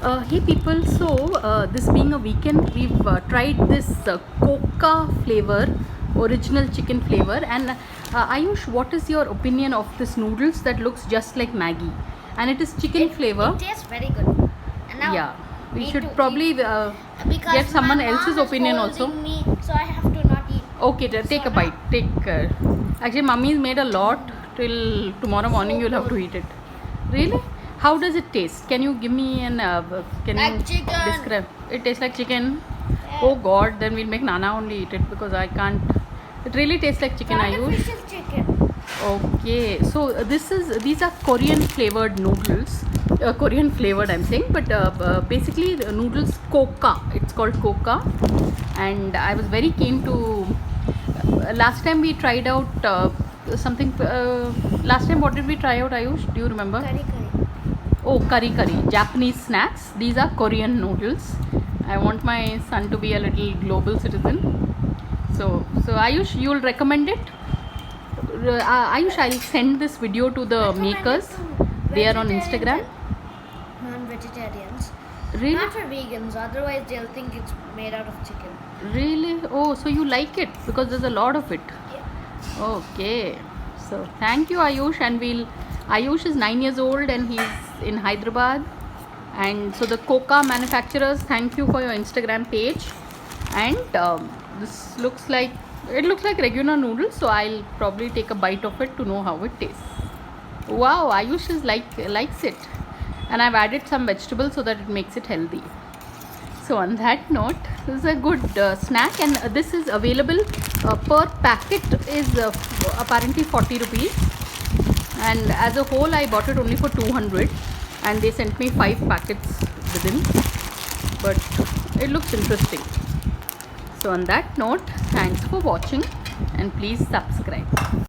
Hey people, so this being a weekend, we've tried this Koka flavor, original chicken flavor. And Ayush, what is your opinion of this noodles that looks just like Maggie? And it is chicken flavor. It tastes very good. And now Yeah, we need should to probably eat. get someone my mom else's is opinion also. holding me, so I have to not eat. Okay, take a bite. Actually, mummy's made a lot. Till tomorrow morning, you'll have to eat it. Really? How does it taste? Can you give me an? Can Like you chicken. describe? It tastes like chicken. Yeah. Oh God! Then we'll make Nana only eat it because I can't. It really tastes like chicken, Ayush. Artificial chicken. Okay, so these are Korean flavored noodles. Korean flavored, I'm saying, but basically the noodles Koka. It's called Koka, and I was very keen to. Last time we tried out something. Last time, what did we try out, Ayush? Do you remember? Curry. Oh, curry. Japanese snacks. These are Korean noodles. I want my son to be a little global citizen. So Ayush, you'll recommend it? Ayush, I'll send this video to the Recommend makers. it to They are on vegetarians Instagram. and non-vegetarians. Really? Not for vegans, otherwise they'll think it's made out of chicken. Really? Oh, so you like it because there's a lot of it. Yeah. Okay. So thank you, Ayush, and Ayush is 9 years old and he's in Hyderabad. And so the Koka manufacturers, thank you for your Instagram page. And this looks like regular noodles, so I'll probably take a bite of it to know how it tastes. Wow, Ayush is likes it, and I've added some vegetables so that it makes it healthy. So on that note, this is a good snack, and this is available per packet is apparently 40 rupees, and as a whole I bought it only for 200, and they sent me 5 packets within, but it looks interesting. So on that note, thanks for watching and please subscribe.